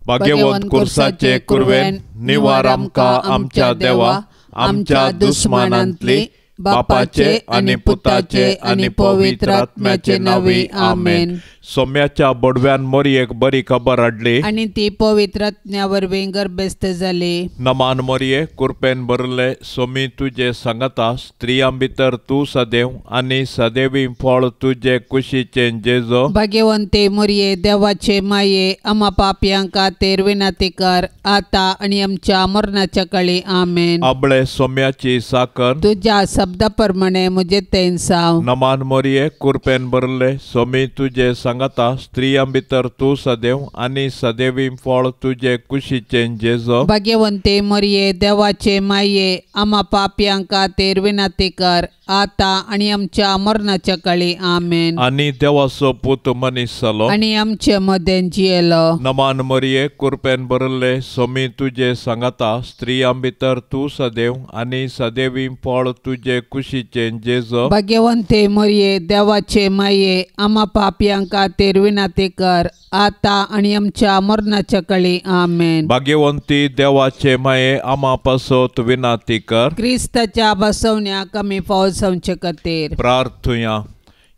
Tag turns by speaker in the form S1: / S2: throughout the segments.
S1: भाग्यवंत कुर्साचे कुरवेन निवार आमकां आमच्या देवा, आमच्या दुस्मानांतली, बापाचे आणि पुताचे आणि पवित्र आत्म्याचे नावी आमेन. सोम्याच्या बडव्यान मोरयेक बरी खबर हाडली
S2: आणि ती पवित्र आत्म्या वरवीं गर्भस्थ जाली.
S1: नमान मोरये, कृपेन भरले सोमी तुजे सांगता, स्त्रियां भितर तूं सदैव आणि सदैवी फळ तुजे कुशीचे जेजो.
S2: भाग्यवंते मोरये, देवाचे माये, आम्हा पापयांक खातीर विनंती कर, आता आणि आमच्या मरणाच्या काळी आमेन.
S1: आबळे सोम्याची साकर
S2: तुझ्या शब्दाप्रमाणे मुझे तेन साव.
S1: नमान मोरये, कृपेन भरले सोमी तुजे सांगता, स्त्रियां भितर तूं सदैव आणि सदैवी फळ तुजे कुशीचे जेजो.
S2: भाग्यवंते मोरये, देवाचे माये, आम्हा पापयांक खातीर विनंती कर, आता आणि आमच्या मरणाच्या काळी आमेन.
S1: आणि देवाचो पूत मनीस जालो
S2: आणि आमचे मदें जियेलो.
S1: नमान मोरये, कृपेन भरले सोमी तुजे सांगता, स्त्रियां भितर तूं सदैव आणि सदैवी फळ तुजे कुशीचे जेजो.
S2: भाग्यवंते मोरये, देवाचे माये, आम्हा पापयांक खातीर विनंती कर, आता आणि आमच्या मरणाच्या काळी आमेन.
S1: भाग्यवंती देवाचे माये, आम्हा पासत विनंती कर.
S2: क्रिस्ताच्या बसवण्याक आमी पावसावचे खातीर
S1: प्रार्थुया.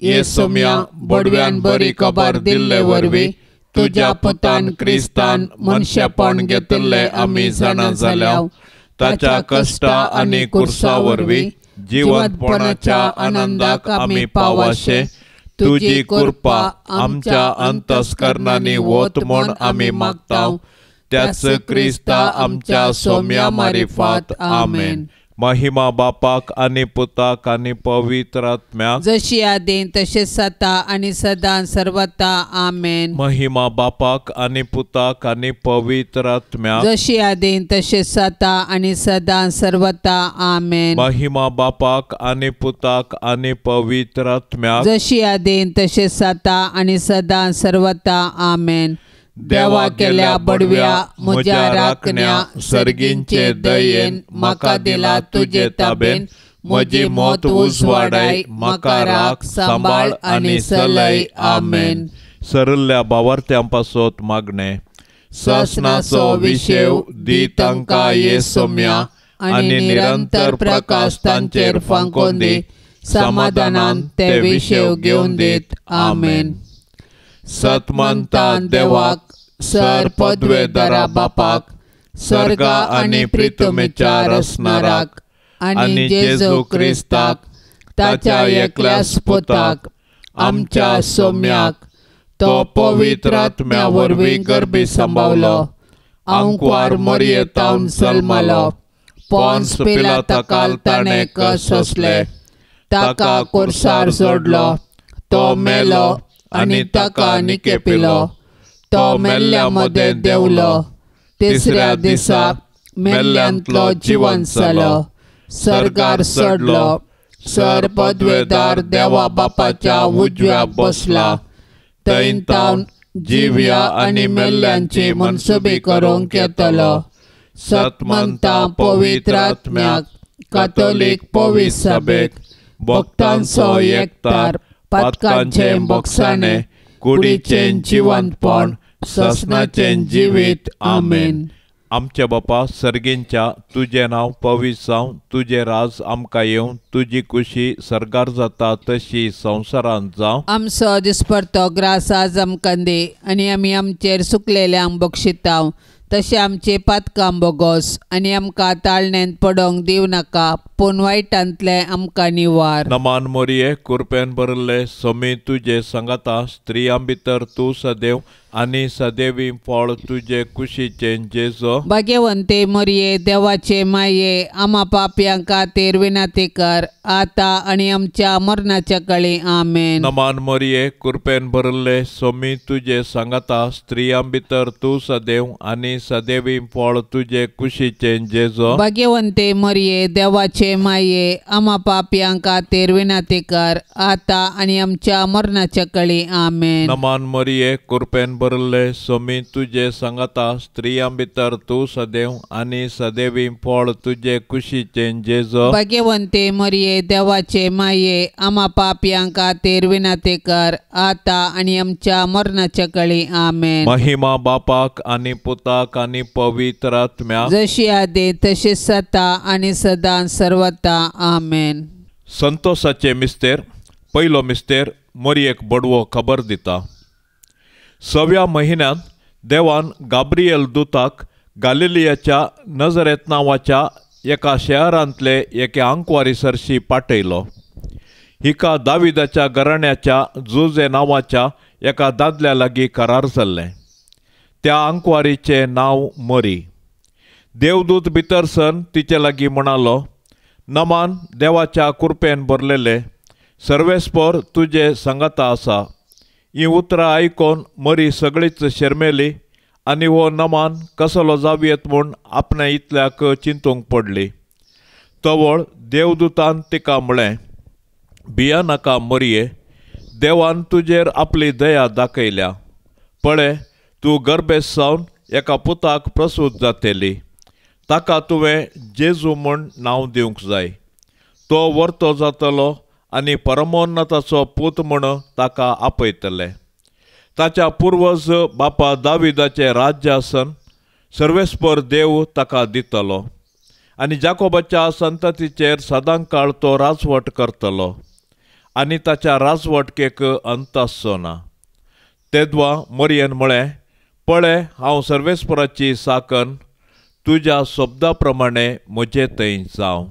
S2: ये सोम्या, बडव्यान बरी खबर दिल्ले वरवीं तुझ्या पुतान क्रिस्तान मनशापण घेतले आमी जाणा जाल्याव, ताच्या कष्टा आणि कुर्सा वरवीं जिवंतपणाच्या आनंदाक आमी पावाशे. तुझी कृपा आमच्या अंतस्करणांनी वत म्हूण आमी मागताव. त्याच क्रिस्ता आमच्या सोम्या मारिफात आमेन.
S1: महिमा बापाक आणि पुताक आणि पवित्र आत्म्याक,
S2: जशी आदीं तशेंच आता आणि सदां सर्वता आमेन.
S1: महिमा बापाक आणि पुताक आणि पवित्र आत्म्याक,
S2: जशी आदीं तशेंच आता आणि सदां सर्वता आमेन.
S1: महिमा बापाक आणि पुताक आणि पवित्र आत्म्याक,
S2: जशी आदीं तशेंच आता आणि सदां सर्वता आमेन. देवा केल्या बडव्या म्हज्या राखण्या, सर्गींचे दयेन म्हाका दिला तुजे ताबेन. म्हजी मोत उजवाडाय, म्हाका राख, सांबाळ आणि सलय आमेन.
S1: सरल्ल्या भावार्थ्यां पासत मागणे.
S2: शासनाचो विशेव दी तांकां ये सोम्या, आणि निरंतर प्रकाश तांचेर फांकोन दी. समाधानान ते विशेव घेवन दीत आमेन. सतमंता देवाक, सर पदवेदारा बापाक, सर्गा आणि प्रितमेच्या रसनाराक, आणि जेजू क्रिस्ताक, ताच्या एकल्या पुताक, आमच्या सोम्याक, तो पवित्र आत्म्या वरवीं गर्भी सांबावलो. अंकवार मरयेतावन जल्मलो. पोन्स पिलाताकाल ताणें कस सोंसले. ताका कुर्सार जोडलो. तो मेलो आणि ताका निकेपिलो. तो मेल्ल्या मदें देवलो. तिसऱ्या दिसा मेल्ल्यांतलो जिवंत जालो. सर्गार चडलो. सर पदवेदार देवा बापाच्या उजव्या बसला. थंय तावन जिव्या आणि मेल्ल्यांची मनसुबी करूंक येतलो. सतमंता पवित्र आत्म्याक, कातोलीक पवित्र सभेक, भक्तांचो एकठार, पातकांचे मोक्षाणे, कुडीचें जिवंतपण, ससनाचें जिवीत आमेन.
S1: आमचे बापा सर्गींच्या, तुझे नाव पवित्र जावं. तुझे राज आमकां येवं. तुझी कुशी सर्गार जाता तशी संवसारांत जावं.
S2: आमचो दिसपरतो ग्रास आज आमकां दी, आनी आमी आमचेर सुकलेल्यांक बक्षिताव. तशें आमचे पातकां बोगोस, आनी आमकां ताळणेंत पडोवंक दिव नाका, पूण वायटांतले आमकां निवार.
S1: नमान मोरये, कृपेन भरले सोमी तुजे सांगता, स्त्रियां भितर तूं सदैव आणि सदैवी फळ तुजे कुशीचे जेजो.
S2: भाग्यवंते मोरये, देवाचे माये, आम्हा पापयांक खातीर विनंती कर, आता आणि आमच्या मरणाच्या काळी आमेन.
S1: नमान मोरये, कृपेन भरले सोमी तुजे सांगता, स्त्रियां भितर तूं सदैव आणि सदैवी फळ तुजे कुशीचे जेजो.
S2: भाग्यवंते मोरये, देवाचे माये, आम्हा पापयांक खातीर विनंती कर, आता आणि आमच्या मरणाच्या काळी आमेन.
S1: नमान मोरये, कृपेन भरले सोमी तुझे सांगता स्त्रियां भितर तू सदैव आणि सदैवी फळ तुझे कुशीचे जेजो.
S2: भाग्यवंते मरिये देवाचे माये आम्हा पापियां खातीर विनंती कर आता आणि आमच्या मरणाच्या काळी आमेन.
S1: महिमा बापाक आणि पुताक आणि पवित्र आत्म्याक
S2: जशी आदी तशीच आता आणि सदां सर्वता आमेन.
S1: संतोषाचे मिस्तेर. पयलो मिस्तेर मरियेक बडवो खबर दिता. 6व्या म्हयन्यांत देवान गाब्रिएल दूताक गालिलियाच्या नजरेत नांवाच्या एका शहरांतले एके आंकवारीसरशी पाठयलो. हिका दाविदाच्या घराण्याच्या जुजे नांवाच्या एका दादल्या लागीं करार जाल्लें. त्या आंकवारीचे नांव मरी. देवदूत भितर सन तिचे लागीं म्हणालो, नमान देवाच्या कृपेन भरलेले सर्वेस्पर तुझे सांगता आसा. ही उतरां आयकोन मरी सगळीच शर्मेली आनी हो नमान कसलो जावयेत म्हूण आपणे इतल्याक चिंतूंक पडली. तवळ देवदूतान तिका म्हळें, भिया नाका मरिये, देवान तुजेर आपली दया दाखयल्या. पळय, तूं गर्भेस सावन एका पुताक प्रसूत जातेली. ताका तुवें जेजू म्हूण नांव दिवंक जाय. तो वर्तो जातलो आनी परमोन्नताचो पूत म्हूण ताका आपयतले. ताच्या पुर्वज बापा दाविदाचें राज्य आसन सर्वेस्पर देव ताका दितलो आनी जाकोबाच्या संततीचेर सदां काळ तो राजवट करतलो आनी ताच्या राजवटकेक अंत आसचो ना. तेदवा मरियेन म्हळें, पळय, हांव सर्वेस्पराची साकन, तुज्या शब्दा प्रमाणे म्हजे थंय जावं.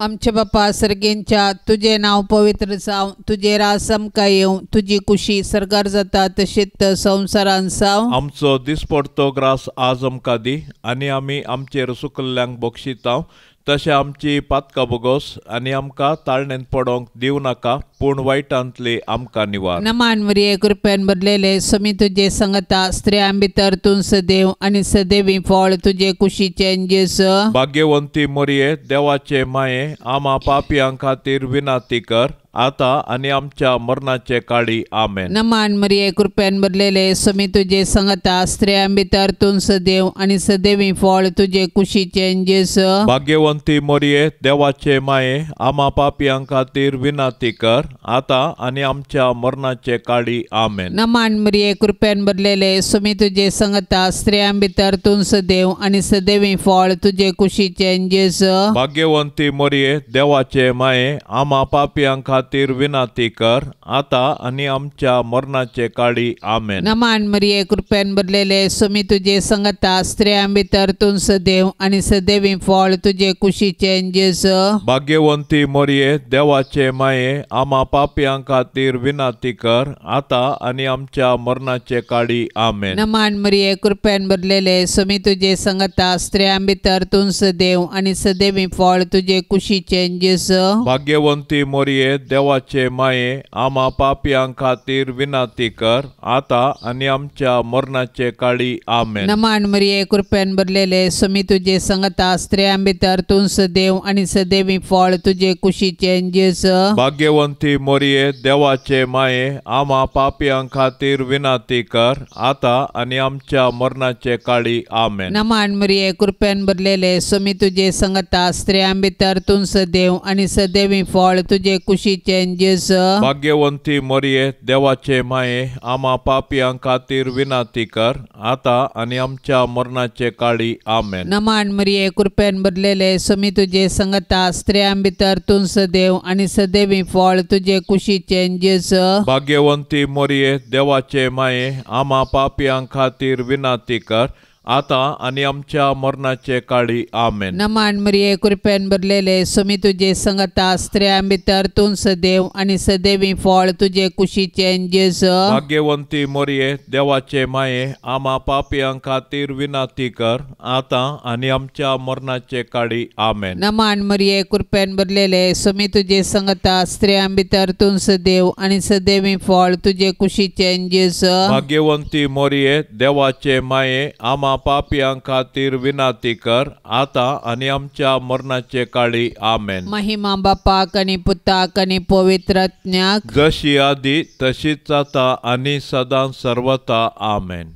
S2: आमचे बापा सर्गेंच्या तुझे नाव पवित्र जावं, तुझे राज समका येवं, तुझी कुशी सरकार जाता तशीच संवसारान जावं.
S1: आमचो दिसपडतो ग्रास आज आमकां दी आनी आमी आमचेर सुकल्ल्यांक बक्षितांव तशें आमची पातकां बोगोस आनी आमकां ताळणेन पडोंक दिवं नाका, पूण वायटांतली आमकां निवार.
S2: नमान मरिये कृपेन भरलेले समी तुझे सांगता स्त्रियां भितर तूं सदैव आनी सदैवी फळ तुझे कुशीचे जेस.
S1: भाग्यवंती मरिये देवाचे माये आम्हा पापियां खातीर विनाती कर आता आनी आमच्या मरणाचे काळी आमेन.
S2: नमान मरिये कृपेन भरलेले समी तुझे सांगता स्त्रियां भितर तूं सदैव आनी सदैवी फळ तुझे कुशीचे जेस.
S1: भाग्यवंती मरिये देवाचे माये आम्हा पापियां खातीर विनाती कर आता आनी आमच्या मरणाचे काळी आमेन.
S2: नमान मरिये कृपेन भरलेले समी तुझे सांगता स्त्रियां भितर तूं सदैव आनी सदैवी फळ तुझे कुशीचे जेस.
S1: भाग्यवंती मरिये देवाचे माये आम्हा पापियां खातीर विनाती कर आता आनी आमच्या मरणाचे काळी आमेन.
S2: नमान मरिये कृपेन भरलेले समी तुझे सांगता स्त्रियां भितर तूं सदैव आनी सदैवी फळ तुझे कुशीचे जेस.
S1: भाग्यवंती मरिये देवाचे माये आम्हा पापियां खातीर विनाती कर आता आनी आमच्या मरणाचे काळी आमेन.
S2: नमान मरिये कृपेन भरलेले समी तुझे सांगता स्त्रियां भितर तूं सदैव आनी सदैवी फळ तुझे कुशीचे जेस.
S1: भाग्यवंती मरिये देवाचे माये आम्हा पापियां खातीर विनाती कर आता आनी आमच्या मरणाचे काळी आमेन.
S2: नमान मरिये कृपेन भरलेले समी तुझे सांगता स्त्रियां भितर तूं सदैव आनी सदैवी फळ तुझे कुशीचे जेस.
S1: भाग्यवंती मरिये देवाचे माये आम्हा पापियां खातीर विनाती कर आता आनी आमच्या मरणाचे काळी आमेन.
S2: नमान मरिये कृपेन भरलेले समी तुझे सांगता स्त्रियां भितर तूं सदैव आनी सदैवी फळ तुझे कुशीचे जेस.
S1: भाग्यवंती मरिये देवाचे माये आम्हा पापियां खातीर विनाती कर आता आनी आमच्या मरणाचे काळी आमेन.
S2: नमान मरिये कृपेन भरलेले समी तुझे सांगता स्त्रियां भितर तूं सदैव आनी सदैवी फळ तुझे कुशीचे जेस.
S1: भाग्यवंती मरिये देवाचे माये आम्हा पापियां खातीर विनाती कर आता आनी आमच्या मरणाचे काळी आमेन.
S2: नमान मरिये कृपेन भरलेले समी तुझे सांगता स्त्रियां भितर तूं सदैव आनी सदैवी फळ तुझे कुशीचे जेस.
S1: भाग्यवंती मरिये देवाचे माये आम्हा पापियां खातीर विनाती कर आता आनी आमच्या मरणाचे काळी आमेन.
S2: नमान मरिये कृपेन भरलेले समी तुझे सांगता स्त्रियां भितर तूं सदैव आनी सदैवी फळ तुझे कुशीचे जेस.
S1: भाग्यवंती मरिये देवाचे माये आम्हा आम्हा पापियां खातीर विनाती कर, आता आणि आमच्या मरणाचे काळी. आमेन.
S2: महिमा बापाक आणि पुताक आणि पवित्र आत्म्याक,
S1: जशी आधी तशीच आता आणि सदां सर्वता. आमेन.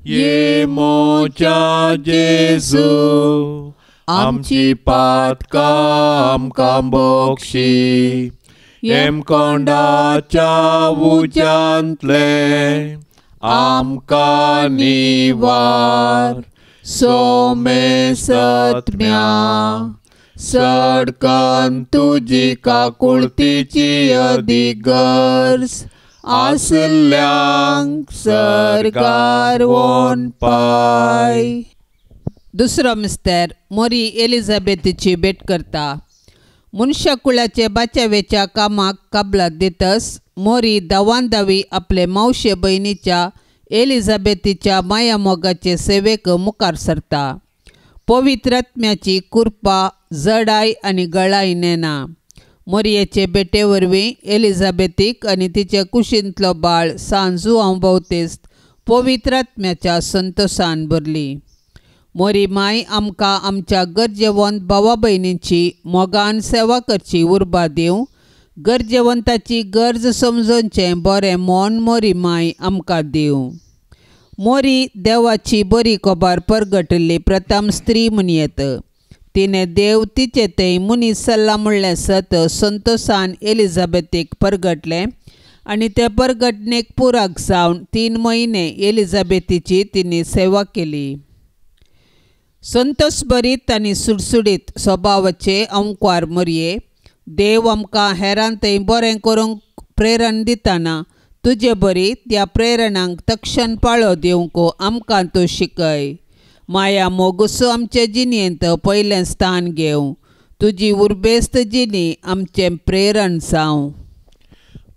S2: ये मोच्या जेजू,
S1: आमची पातका आमकां बोक्षी, हेमकोंडाच्या उज्यांतले आमकां निवार.
S2: सोमेस आत्म्या, सडकन तुजी काकुळतीची अधिगर्ज, आसल्यांक सरकार वोन पाय. दुसरो मिस्तेर मोरी एलिझाबेथीची भेट करता. मनशाकुळाचे बाच्यावेच्या कामाक काबलात दितस मोरी दावी आपले मावशे बहिणीच्या एलिझाबेथीच्या मायामोगाचे सेवेक मुखार सरता. पवित्र आत्म्याची कृपा जडाय आणि गळाय नेना. मोरयेचे बेटे वरवीं एलिझाबेथीक आणि तिचे कुशींतलो बाळ सांजू भोवतेस्त पवित्र आत्म्याच्या संतोषान भरली. मोरी माय आमकां आमच्या गरजेवंत भावा भयणींची मोगान सेवा करची उर्बा दिवं. गरजेवंताची गरज समजोवचें बरें मोन मोरी माय आमकां दिवं. मोरी देवाची बरी खबर परगटल्ली प्रथम स्त्री म्हणयेत. तिने देव तिचे ते मुनीस सल्ला म्हणलें सत संतोषान एलिझाबेथीक परगटलें आणि ते परगटणेक पुराक जावन 3 म्हयने एलिझाबेथीची तिने सेवा केली. संतोष भरीत आणि सुडसुडीत स्वभावाचे अंकवार मोरये, देव आमकां हेरांतय बरें करूंक प्रेरण दितना तुजे बरी त्या प्रेरणांक तक्षण पाळो दिवंक आमकां तूं शिकय. माया मोगूस आमचे जिणेंत पयलें स्थान घेवं. तुजी उर्बेस्त जिणी आमचें प्रेरण जावं.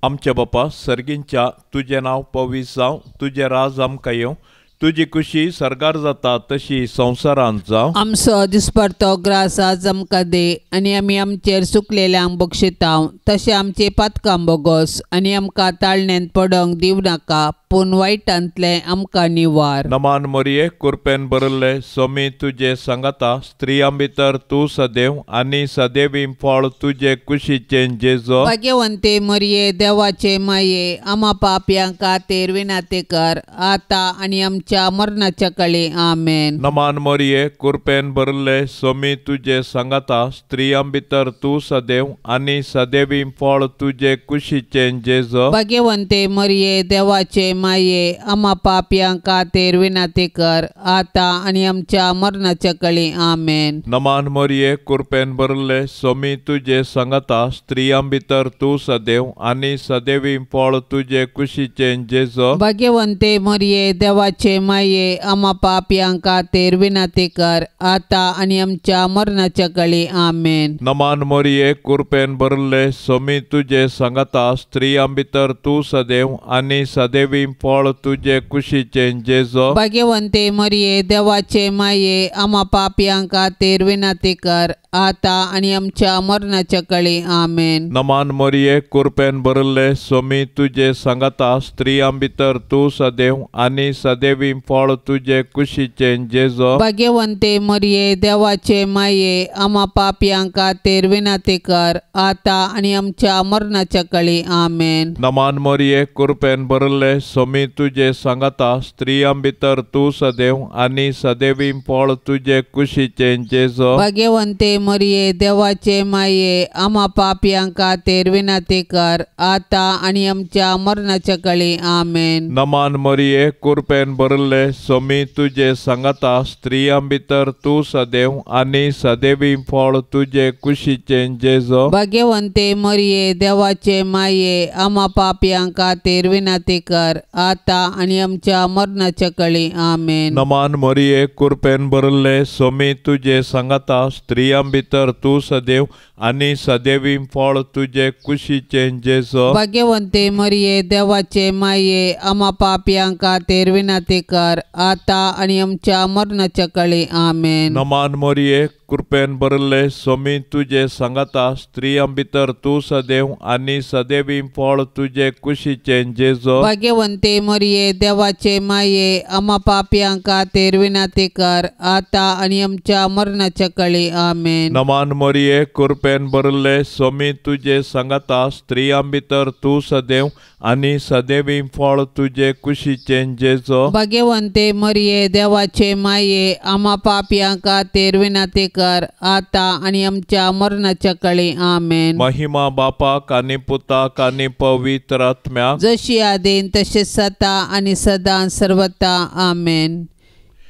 S1: आमचे बापा सर्गींच्या तुझे नांव पवित्र जावं. तुझे राज आमकां येवं. तुजी खुशी सरकार जाता तशी संवसारांत जावं.
S2: आमचो दिसपरतो ग्रास आज आमकां दे आणि आमी आमचेर चुकलेल्यांक बक्षितांव. तशें आमचे पातकां बोगोस आणि आमकां ताळणेंत पडोंक दिवं नाका, पूण वायटांतले आमकां निवार.
S1: नमान मोरये, कृपेन भरले सोमी तुजे सांगाता. स्त्रियां भितर तूं सदैव आणि सदैवी फळ तुजे कुशीचें जेजो.
S2: भाग्यवंते मोरये, देवाचे माये, आम्हा पापयां खातीर विनाते कर, आता आणि आमच्या मरणाच्या काळी. आमेन.
S1: नमान मोरये, कृपेन भरले सोमी तुजे सांगाता. स्त्रियां भितर तूं सदैव आणि सदैवी फळ तुजे कुशीचें जेजो.
S2: भाग्यवंते मोरये, देवाचे माये, आम्हा पापयां खातीर विनाते कर, आता आणि आमच्या मरणाच्या काळी. आमेन.
S1: नमान मोरये, कृपेन भरले सोमी तुजे सांगाता. स्त्रियां भितर तूं सदैव आणि सदैवी फळ तुजे कुशीचें जेजो.
S2: भाग्यवंते मोरये, देवाचे माये, आम्हा पापयां खातीर विनाते कर, आता आणि आमच्या मरणाच्या काळी. आमेन.
S1: नमान मोरये, कृपेन भरले सोमी तुजे सांगाता. स्त्रियां भितर तूं सदैव आणि सदैवी फळ तुजे कुशीचें जेजो.
S2: भाग्यवंते मोरये, देवाचे माये, आम्हा पापयां खातीर विनाते कर, आता आणि आमच्या मरणाच्या काळी. आमेन.
S1: नमान मोरये, कृपेन भरले सोमी तुजे सांगाता. स्त्रियां भितर तूं सदैव आणि सदैवी फळ तुजे कुशीचें जेजो.
S2: भाग्यवंते मोरये, देवाचे माये, आम्हा पापयां खातीर विनाते कर, आता आणि आमच्या मरणाच्या काळी. आमेन.
S1: नमान मोरये, कृपेन भरले सोमी तुजे सांगाता. स्त्रियां भितर तूं सदैव आणि सदैवी फळ तुजे कुशीचें जेजो.
S2: भाग्यवंते मोरये, देवाचे माये, आम्हा पापयां खातीर विनाते कर, आता आणि आमच्या मरणाच्या काळी. आमेन.
S1: नमान मोरये, कृपेन भरले सोमी तुजे सांगाता. स्त्रियां भितर तूं सदैव आणि सदैवी फळ तुजे कुशीचें जेजो.
S2: भाग्यवंते मोरये, देवाचे माये, आम्हा पापयां खातीर विनाते कर, आता आणि आमच्या मरणाच्या काळी. आमेन.
S1: नमान मोरये, कृपेन भरले सोमी तुजे सांगाता. स्त्रियां भितर तूं सदैव आणि सदैवी फळ तुजे कुशीचें जेजो.
S2: भाग्यवंते मोरये, देवाचे माये, आम्हा पापयां खातीर विनाते कर, आता आणि आमच्या मरणाच्या काळी. आमेन.
S1: नमान मोरये, कृपेन भरले सोमी तुझे सांगाता स्त्रियां भितर तू सदैव आणि सदैवी फळ तुझे कुशीचे जेजो.
S2: भाग्यवंते मरिये देवाचे माये आम्हा पापियांका तेर विनाती कर आता आणि आमच्या मरणाच्या काळी आमेन.
S1: नमान मरिये कृपेन भरले सोमी तुझे सांगाता स्त्रियां भितर तू सदैव आणि सदैवी फळ तुझे कुशीचे जेजो.
S2: भाग्यवंते मरिये देवाचे माये आम्हा पापियांका तेर विनाती कर आता आणि आमच्या मरणाच्या काळी आमेन.
S1: महिमा बापाक आणि पुताक आणि पवित्र आत्म्याक
S2: जशी आदेन तसेच आता आणि सदा सर्वता आमेन.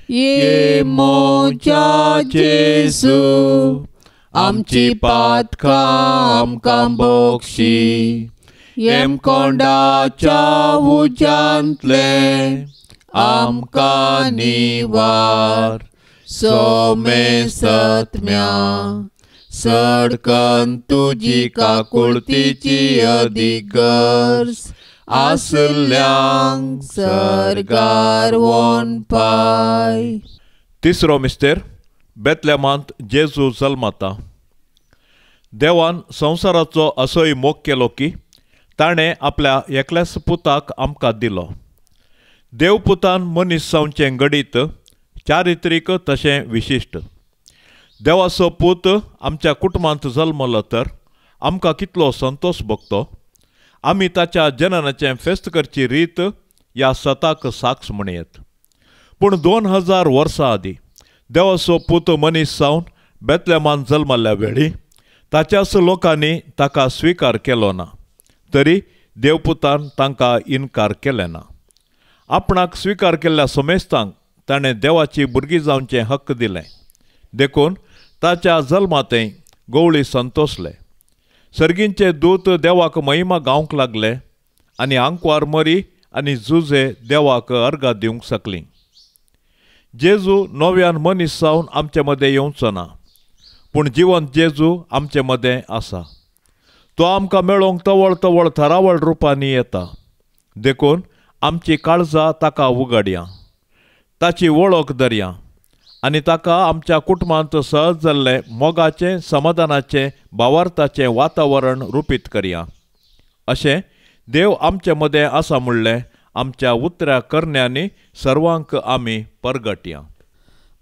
S2: ये मोच्या जेसू आमची पातका आमकां बोगशी येम कोंडाच्या उजांतले आमकां निवार सोमे सत्म्या सडकन तुजी काकुळतीची अधिगर्स आसल्यांक सरकार वोन पाय.
S1: तिसरो मिस्तेर बेतलेमांत जेजू जल्माता. देवान संवसाराचो असोय मोग केलो की ताणें आपल्या एकल्याच पुताक आमकां दिलो. देवपुतान मनीस जावचें घडीत चारित्रीक तशें विशिश्ट. देवाचो पूत आमच्या कुटुंबांत जल्मलो तर आमकां कितलो संतोश भोगतो. आमी ताच्या जननाचें फेस्त करची रीत ह्या सताक साक्ष म्हणयत. पूण 2000 वर्सां आदीं देवाचो पूत मनीस जावन बेतलेमांत जल्मल्ल्या वेळी ताच्याच लोकांनी ताका स्विकार केलो ना. तरी देवपुतान तांकां इन्कार केलें ना. आपणाक स्विकार केल्ल्या समेस्तांक ताणें देवाची भुरगीं जावचें हक्क दिलें. देखून ताच्या जल्मातय गवळी संतोसले. सर्गींचे दूत देवाक महिमा गावंक लागले आनी आंकवार मरी आनी जुजे देवाक अर्घां दिवंक सकलीं. जेजू नव्यान मनीस जावन आमचे मदें येवचो ना, पूण जिवंत जेजू आमचे मदें आसा. तो आमकां मेळोवंक तवळ तवळ थरावळ रुपांनी येता. देखून आमची काळजां ताका उगडया, ताची वळख धरया आनी ताका आमच्या कुटुंबांत सहज जाल्लें मोगाचें समाधानाचें भावार्थाचें वातावरण रुपीत करया. अशें देव आमचे मदें आसा म्हणलें आमच्या उतऱ्या करण्यांनी सर्वांक आमी परगटया.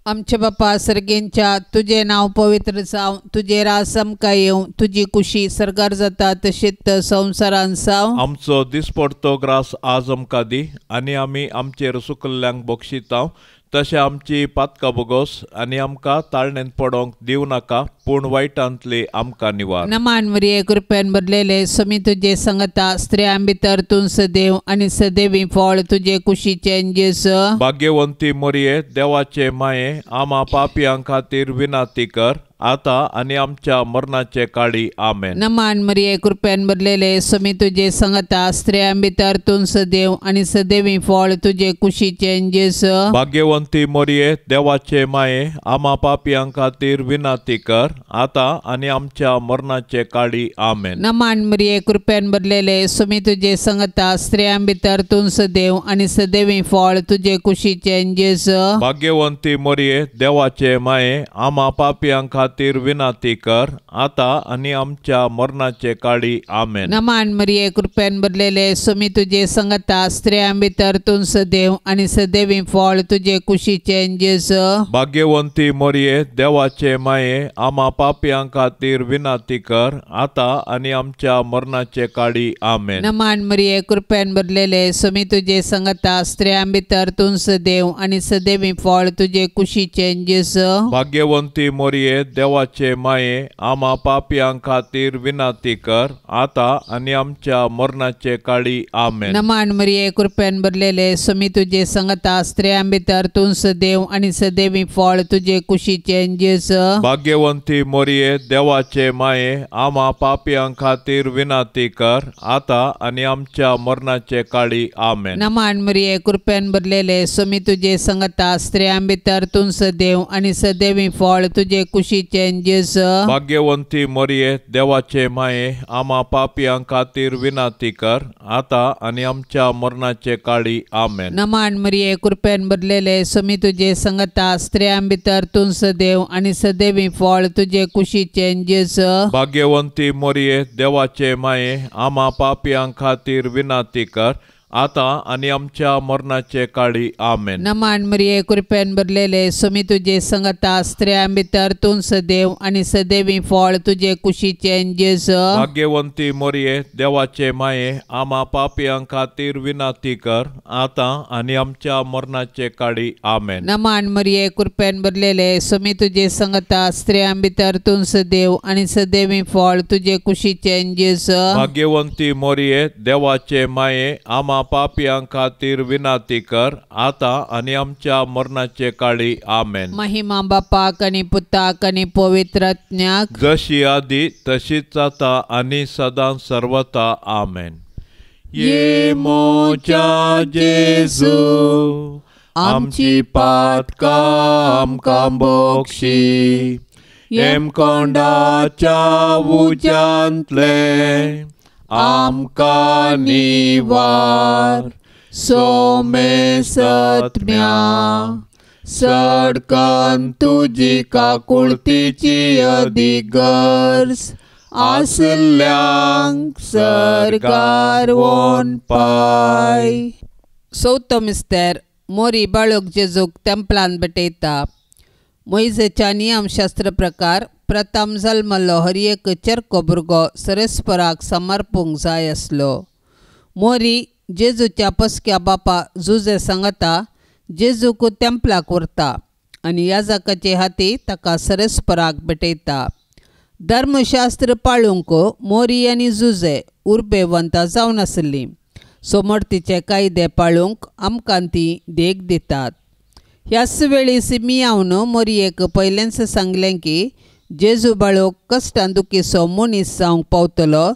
S2: आमचे बापा सर्गेंच्या तुझे नाव पवित्र जावं, तुझे राज आमकां येवं, तुजी कुशी सरकार जाता तशीच संवसारांत जावं.
S1: आमचो दिसपडतो ग्रास आज आमकां दी आनी आमी आमचेर चुकल्ल्यांक बक्षितांव तशें आमची पातकां बोगोस आनी आमकां ताळणेंत पडोवंक दिवं नाका, पूण वायटांतली आमकां निवार.
S2: नमान मरिये कृपेन भरलेले समी तुझे सांगता स्त्रियां भितर तूं सदैव आनी सदैवी फळ तुझे कुशीचें जेजू.
S1: भाग्यवंती मरिये देवाचे माये आम्हा पापियां खातीर विनाती कर आता आनी आमच्या मरणाचे काळी आमेन.
S2: नमान मरिये कृपेन भरलेले समी तुझे सांगता स्त्रियां भितर तूं सदैव आनी सदैवी फळ तुझे कुशीचें जेजू.
S1: भाग्यवंती मरिये देवाचे माये आम्हा पापियां खातीर विनाती कर आता आनी आमच्या मरणाचे काळी आमेन.
S2: नमान मरिये कृपेन भरलेले समी तुझे सांगता स्त्रियां भितर तूं सदैव आनी सदैवी फळ तुझे कुशीचें जेजू.
S1: भाग्यवंती मरिये देवाचे माये आम्हा पापियां खातीर विनाती कर आता आनी आमच्या मरणाचे काळी आमेन.
S2: नमान मरिये कृपेन भरलेले समी तुझे सांगता स्त्रियां भितर तूं सदैव आनी सदैवी फळ तुझे कुशीचें जेजू.
S1: भाग्यवंती मरिये देवाचे माये आम्हा पापियां खातीर विनाती कर आता आनी आमच्या मरणाचे काळी आमेन.
S2: नमान मरिये कृपेन भरलेले समी तुझे सांगता स्त्रियां भितर तूं सदैव आनी सदैवी फळ तुझे कुशीचें जेजू.
S1: भाग्यवंती मरिये देवाचे माये आम्हा पापियां खातीर विनाती कर आता आनी आमच्या मरणाचे काळी आमेन.
S2: नमान मरिये कृपेन भरलेले समी तुझे सांगता स्त्रियां भितर तूं सदैव आनी सदैवी फळ तुझे कुशीचें जेजू.
S1: भाग्यवंती मरिये देवाचे माये आम्हा पापियां खातीर विनाती कर आता आनी आमच्या मरणाचे काळी आमेन.
S2: नमान मरिये कृपेन भरलेले समी तुझे सांगता स्त्रियां भितर तूं सदैव आनी सदैवी फळ तुझे कुशीचें कुशीचे जेजू
S1: भाग्यवंती मोरये देवाचे माये आम्हा पापियां खातीर विनाती कर आता आणि आमच्या मरणाचे काळी आमेन.
S2: नमान मरिये कृपेन भरलेले स्वामी तुझे संगता स्त्रियां भितर तूं सदैव आणि सदैवी फळ तुझे कुशीचे जेजू
S1: भाग्यवंती मोरये देवाचे माये आम्हा पापियां खातीर विनाती कर आता आणि आमच्या मरणाचे काळी आमेन.
S2: नमान मरिये कृपेन भरलेले स्वामी तुझे संगता स्त्रियां भितर तूं सदैव आणि सदैवी फळ तुझे कुशीचे जेजू
S1: भाग्यवंती मोरये देवाचे माये आम्हा पापियां खातीर विनाती कर आता आणि आमच्या मरणाचे काळी आमेन.
S2: नमान मरिये कृपेन भरलेले स्वामी तुझे संगता स्त्रियां भितर तूं सदैव आणि सदैवी फळ तुझे कुशीचे जेजू
S1: भाग्यवंती मोरये देवाचे माये आम्हा पापियां खातीर विनाती कर आता आणि आमच्या मरणाचे काळी आमेन.
S2: महिमा बापाक आणि पुताक आणि पवित्र आत्म्याक
S1: जशी आधी तशीच आता आणि सदां सर्वता आमेन. ये मोच्या जेजू आमची पातकां आमकां बोगशी एम कोंडाच्या उज्यांतले आमकां निवार सोमे सत्म्या सडकान तुजी काकुळतीची अधिगर्ज आसल्यांक सरकार वोन पाय.
S2: चवथो मिस्तेर मोरी बाळूक जेजूक तेंपलान भेटयता. मोइजेच्या नियमशास्त्र प्रकार प्रथम जल्मल्लो हर एक चरको भुरगो सरस्पराक समर्पूंक जाय आसलो. मोरी जेजूच्या पसक्या बापा जुजे सांगता जेजूक तेंपलाक व्हरता आनी याजकाचे हाती ताका सरस्पराक भेटयता. धर्मशास्त्र पाळूंक मोरी आनी जुजे उर्बेवंतां जावन आसलीं. सोमर्तीचे कायदे पाळूंक आमकां ती देख दितात. ह्याच वेळी सिमियावन मोरयेक पयलेंच सांगलें की जेजू बाळोक कश्टां दुखीचो मनीस जावंक पावतलो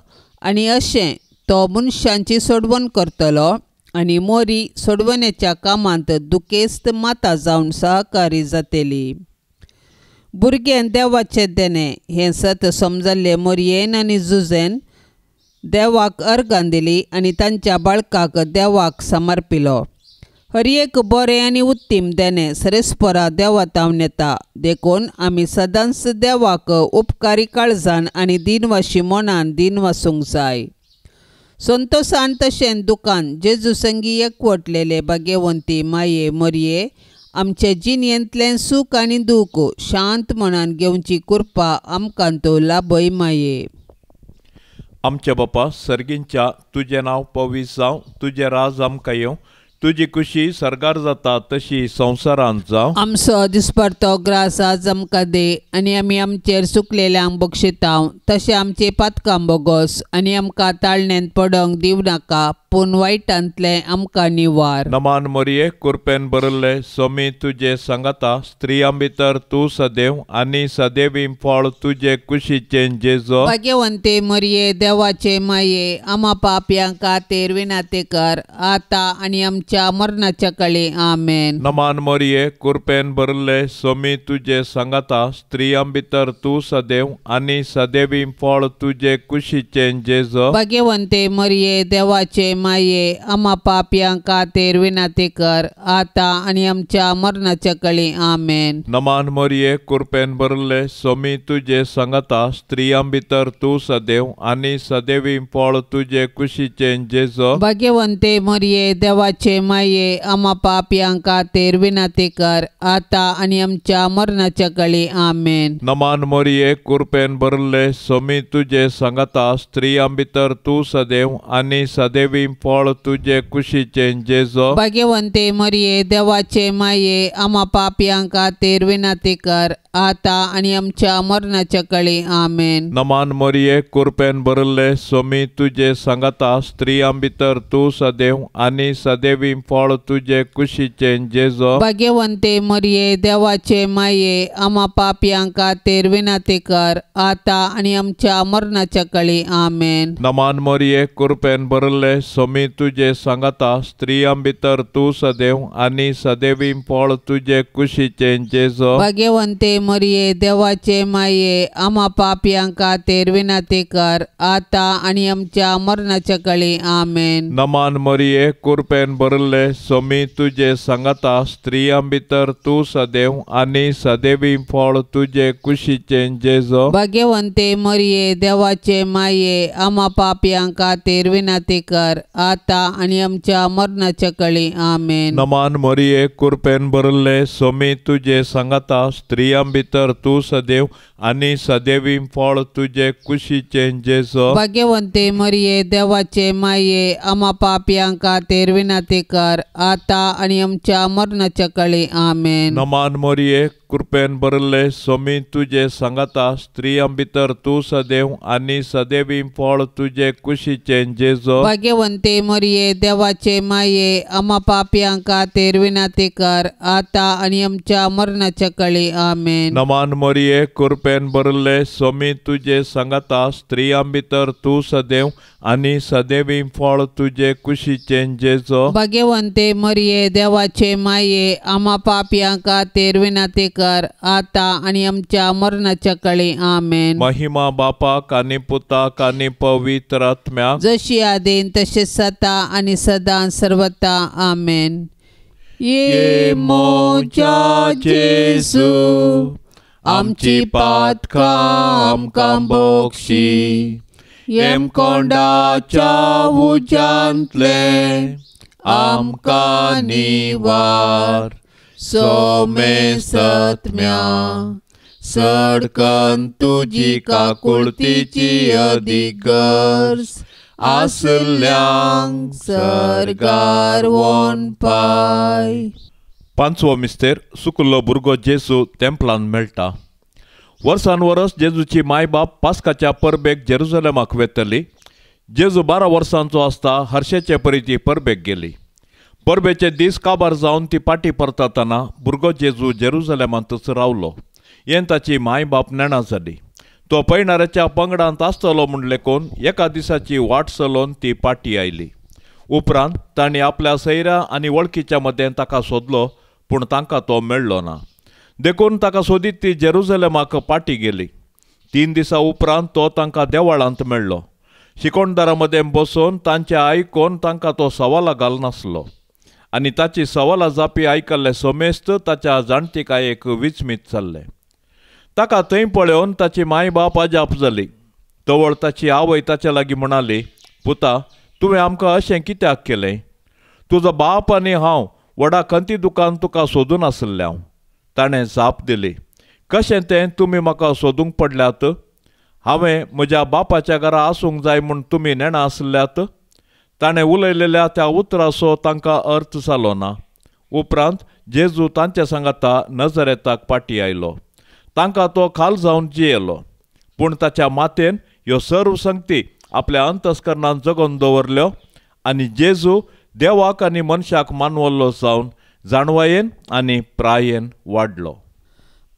S2: आनी अशें तो मनशांची सोडवण करतलो आनी मोरी सोडवणेच्या कामांत दुखेस्त माता जावन सहकारी जातली. भुरगें देवाचें देणें हें सत समजल्ले मोरयेन आनी जुजेन देवाक अर्गां दिली आनी तांच्या बाळकाक देवाक समर्पिलो. हर एक बरें आनी उत्तीम देणें सरस्परा देवातावन येता देखून आमी सदांच देवाक उपकारी काळजान आनी दिनवाशी मनान दिन वासूंक जाय. संतोशान तशें दुखान जेजू संगी एकवटलेले भाग्यवंती माये मोरये आमचे जिणेंतलें सूख आनी दूख शांत मनान घेवची कृपा आमकां तो लाभय माये.
S1: आमच्या बापा सर्गींच्या तुजें नांव पवित्र जावं तुजें राज आमकां येवं तुजी खुशी सरकार जाता तशी संवसारांत जावं.
S2: आमचो दिसपडतो ग्रास आज आमकां दे आनी आमी आमचेर चुकलेल्यांक बक्षितांव तशें आमचे पातकां बोगोस आनी आमकां ताळणेंत पडोंक दिवं नाका पूण वायटांतले आमकां निवार.
S1: नमान मोरये कृपेन भरले स्वामी तुजे सांगता स्त्रियां भितर तूं सदैव आनी सदैवी फळ तुजे कुशीचें जेजू
S2: भाग्यवंते मोरये देवाचे माये आम्हा पापयां खातीर विनाती कर आता आनी आमच्या मरणाच्या काळी आमेन.
S1: नमान मोरये कृपेन भरले स्वामी तुजे सांगता स्त्रियां भितर तूं सदैव आनी सदैवी फळ तुजे कुशीचें जेजू
S2: भाग्यवंते मोरये देवाचे माये आम्हा पापयां खातीर विनाती कर आता आनी आमच्या मरणाच्या काळी आमेन.
S1: नमान मोरये कृपेन भरले स्वामी तुजे सांगता स्त्रियां भितर तूं सदैव आनी सदैवी फळ तुजे कुशीचें जेजू
S2: भाग्यवंते मोरये देवाचे माये आम्हा पापयां खातीर विनाती कर आता आनी आमच्या मरणाच्या काळी आमेन.
S1: नमान मोरये कृपेन भरले स्वामी तुजे सांगता स्त्रियां भितर तूं सदैव आनी सदैवी फळ तुजे कुशीचें जेजू
S2: भाग्यवंते मोरये देवाचे माये आम्हा पापयां खातीर विनाती कर आता आनी आमच्या मरणाच्या काळी आमेन.
S1: नमान मोरये कृपेन भरले स्वामी तुजे सांगता स्त्रियां भितर तूं सदैव आनी सदैवी सदैवी फळ तुझे कुशीचे जेजो
S2: भाग्यवंते मरिये देवाचे माये आम्हा पापियांका तेर विनाती कर आता आणि आमच्या मरणाच्या काळी आमेन.
S1: नमान मरिये कृपेन भरले सोमी तुझे सांगता स्त्रियां भितर तू सदैव आणि सदैवी फळ तुझे कुशीचे जेजो
S2: भाग्यवंते मरिये देवाचे माये आम्हा पापियांका तेर विनाती कर आता आणि आमच्या मरणाच्या काळी आमेन.
S1: नमान मरिये कृपेन भरले सोमी तुझे सांगता स्त्रियां भितर तू सदैव आणि सदैवी फळ तुझे कुशीचे जेजो
S2: भाग्यवंते मरिये देवाचे माये आम्हा पापियांका तेर विनाती कर आता आणि आमच्या मरणाच्या काळी आमेन.
S1: नमान मरिये कृपेन भरले सोमी तुझे सांगता स्त्रियां भितर तू सदैव आणि सदैवी फळ तुझे कुशीचे जेजो
S2: भाग्यवंते मरिये देवाचे माये आम्हा पापियांका तेर विनाती कर आता आणि आमच्या मरणाच्या काळी आमेन.
S1: नमान मरिये कृपेन भरले सोमी तुझे सांगता स्त्रियां भितर तू सदैव आणि सदैवी फळ तुझे कुशीचे जेजो
S2: भाग्यवंते मरिये देवाचे माये आम्हा पापियांका तेर विनाती कर आता आणि आमच्या मरणाच्या काळी आमेन.
S1: नमान मरिये कृपेन भरले सोमी तुझे सांगता स्त्रियां भितर तू सदैव आणि सदैवी फळ तुझे कुशीचे जेजो
S2: भाग्यवंते मरिये देवाचे माये आम्हा पापियांका तेर विनाती कर आता आणि आमच्या मरणाच्या काळी आमेन.
S1: महिमा बापाक आणि पुताक आणि पवित्र आत्म्याक
S2: जशी आदेन तसेच आता आणि सदा सर्वता आमेन. ये मोच्या जेसू आमची पातका आमकां बोगशी येम कोंडाच्या उजांतले आमकां निवार सोमे सत्म्या सडकन तुजी काकुळतीची अधिगर्स आसल्यांक सरगार वोन पाय.
S1: पांचवो मिस्तेर सुकल्लो भुरगो जेजू तेंपलान मेळटा. वर्सान वर्स जेजूची माय बाप पास्काच्या परबेक जेरुसलेमाक वेतली. जेजू 12 वर्सांचो आसता हर्शेचे परी ती परबेक गेली. परबेचे दीस काबार जावन ती पाटी परतना भुरगो जेजू जेरुसलेमांतच रावलो. हें ताची माय बाप नेणा जाली. तो पैणाऱ्याच्या पंगडांत आसतलो म्हूण लेखून एका दिसाची वाट चलोवन ती पाटी आयली. उपरांत तांणी आपल्या सैऱ्या आनी वळखीच्या मदें ताका सोदलो पूण तांकां तो मेळ्ळो ना. देखून ताका सोदीत ती जेरुसलेमाक पाटी गेली. 3 दिसां उपरांत तो तांकां देवळांत मेळ्ळो. शिकोणदारा मदें बसोवन तांचें आयकून तांकां तो सवालां घालनासलो आनी ताची सवालां जापी आयकल्ले सोमेस्त ताच्या जाणटेकायेक विचमीत जाल्ले. ताका थंय पळोवन ताची माय बाप अजाप जाली. तवळ ताची आवय ताचे लागीं म्हणाली, पुता तुवें आमकां अशें कित्याक केलें? तुजो बाप आनी हांव व्हडा खंती दुकान तुका सोदून आसल्यां. ताणें जाप दिली, कशें तें तुमी म्हाका सोदूंक पडल्यात? हांवें म्हज्या बापाच्या घरा आसूंक जाय म्हूण तुमी नेणा आसल्यात? ताणें उलयलेल्या त्या उतराचो तांकां अर्थ जालो ना. उपरांत जेजू तांचे सांगता नजरेताक पाटी आयलो. तांकां तो खाल जावन जियेलो. पूण ताच्या मातेन ह्यो सर्व संगती आपल्या अंतस्करणांत जगोवन दवरल्यो आनी जेजू देवाक आनी मनशाक मानवल्लो जावन जाणवायेन आनी प्रायेन वाडलो.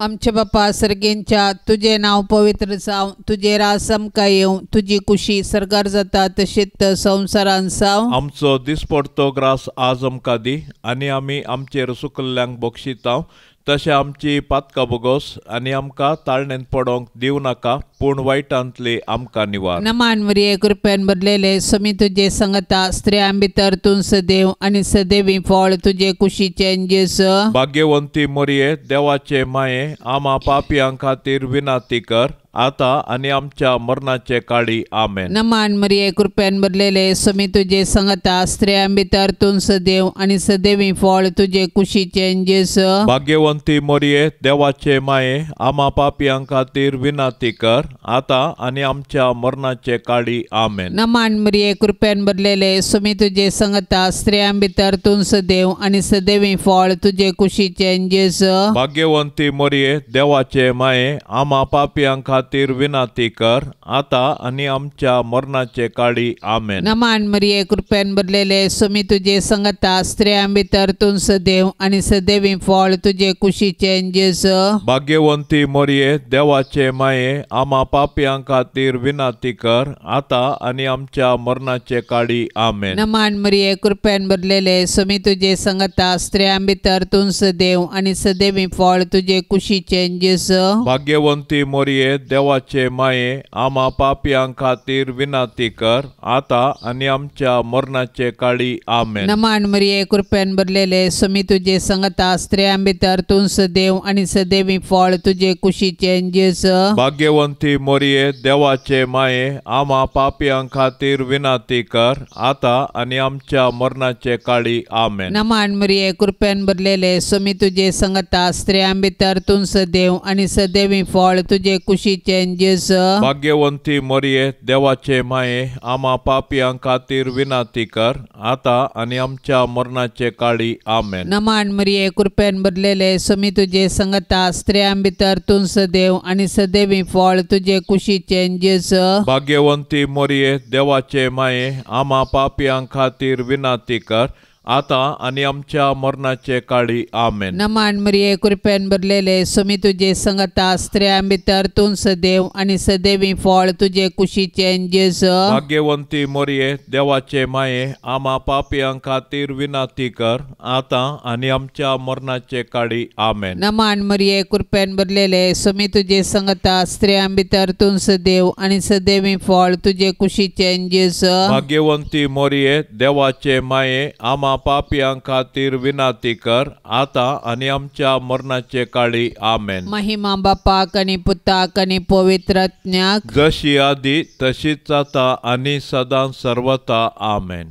S2: आमचे बापा सर्गेंच्या तुझे नाव पवित्र जावं, तुझे रास आमकां येवं, तुजी कुशी सरकार जाता तशीच संवसारान जावं.
S1: आमचो दिसपडतो ग्रास आज आमकां दी आनी आमी आमचेर सुकल्ल्यांक बक्षितांव. तशें आमची पातकां बोगोस आनी आमकां ताळणेंत पडोंक दिव नाका पूण वायटांतली आमकां निवार.
S2: नमान मरिये कृपेन भरलेले समी तुझे सांगता स्त्रियां भितर तूं सदैव आनी सदैवी फळ तुझे कुशीचे जेजू.
S1: भाग्यवंती मरिये देवाचे माये आम्हा पापियां खातीर विनाती कर आता आनी आमच्या मरणाचे काळी आमेन.
S2: नमान मरिये कृपेन भरलेले समी तुझे सांगता स्त्रियां भितर तूं सदैव आनी सदैवी फळ तुझे कुशीचे जेजू.
S1: भाग्यवंती मरिये देवाचे माये आम्हा पापियां खातीर विनाती कर आता आनी आमच्या मरणाचे काळी आमेन.
S2: नमान मरिये कृपेन भरलेले समी तुझे सांगता स्त्रियां भितर तूं सदैव आनी सदैवी फळ तुझे कुशीचे जेजू.
S1: भाग्यवंती मरिये देवाचे माये आम्हा पापियां खातीर विनाती कर, आता आणि आमच्या मरणाचे काळी आमेन.
S2: नमान मरिये कृपेन भरलेले स्वामी तुझे संगता स्त्रियां भितर तू सदैव आणि सदैवी फळ तुझे कुशीचे जेजू.
S1: भाग्यवंती मरिये देवाचे माये, आम्हा पापियां खातीर विनाती कर, आता आणि आमच्या मरणाचे काळी आमेन.
S2: नमान मरिये कृपेन भरलेले स्वामी तुझे संगता स्त्रियां भितर तू सदैव आणि सदैवी फळ तुझे कुशीचे जेजू.
S1: भाग्यवंती मरिये देवाचे माये, आम्हा पापियां खातीर विनाती कर, आता आणि आमच्या मरणाचे काळी आमेन.
S2: नमान मरिये कृपेन भरलेले स्वामी तुझे संगता स्त्रियां भितर तू सदैव आणि सदैवी फळ तुझे कुशीचे जेजू.
S1: भाग्यवंती मरिये देवाचे माये, आम्हा पापियां खातीर विनाती कर, आता आणि आमच्या मरणाचे काळी आमेन.
S2: नमान मरिये कृपेन भरलेले स्वामी तुझे संगता स्त्रियां भितर तू सदैव आणि सदैवी फळ तुझे कुशीचे जेजू.
S1: भाग्यवंती मरिये देवाचे माये, आम्हा पापियां खातीर विनाती कर, आता आणि आमच्या मरणाचे काळी आमेन.
S2: नमान मरिये कृपेन भरलेले स्वामी तुझे संगता स्त्रियां भितर तू सदैव आणि सदैवी फळ तुझे कुशीचे जेजू.
S1: भाग्यवंती मरिये देवाचे माये, आम्हा पापियां खातीर विनाती कर, आता आणि आमच्या मरणाचे काळी आमेन.
S2: नमान मरिये कृपेन भरलेले स्वामी तुझे संगता स्त्रियां भितर तू सदैव आणि सदैवी फळ तुझे कुशीचे जेजू.
S1: भाग्यवंती मरिये देवाचे माये, आम्हा पापियां खातीर विनाती कर, आता आणि आमच्या मरणाचे काळी आमेन.
S2: नमान मरिये कृपेन भरलेले स्वामी तुझे संगता स्त्रियां भितर तू सदैव आणि सदैवी फळ तुझे कुशीचे जेजू.
S1: भाग्यवंती मरिये देवाचे माये, आम्हा पापियां खातीर विनाती कर, आता आणि आमच्या मरणाचे काळी आमेन.
S2: महिमा बापाक आणि पुताक आणि पवित्रात्म्याक,
S1: जशी आधी तशीच आता आणि सदां सर्वता आमेन.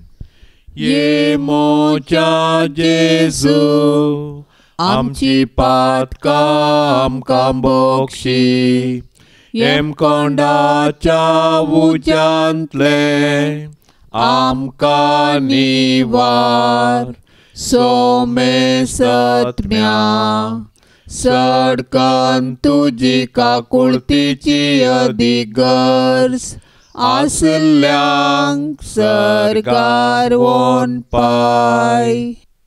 S1: ये मोच्या जेजू, आमची पातकां आमकां बोगशी, एम कोंडाच्या उज्यांतले आमकां निवार. सोमे सत्म्या सडकन तुजी काकुळतीची अधिगर्स, आसल्यांक सरकार वोन पाय.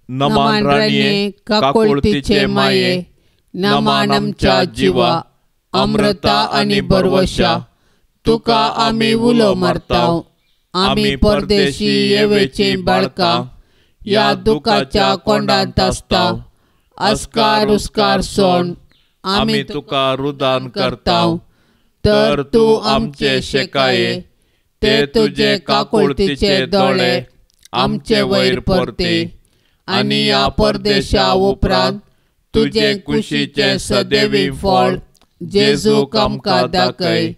S1: नमान राणये काकुळतीचे माये, नमान आमच्या जिवा, अमृता आणि बरवशा, तुका आमी उलो मारताव. आमी परदेशी येवेची बाळकां या दुखाच्या कोंडांत आसताव. अस्कार उस्कार सोड आमी तुका रुदान करताव. तर तू आमचे शेकाये, ते तुझे काकुळतीचे दोळे आमचे वयर परते. आणि या परदेशा उपरांत तुझे कुशीचे सदैवी फळ जेजूक आमकां दाखय.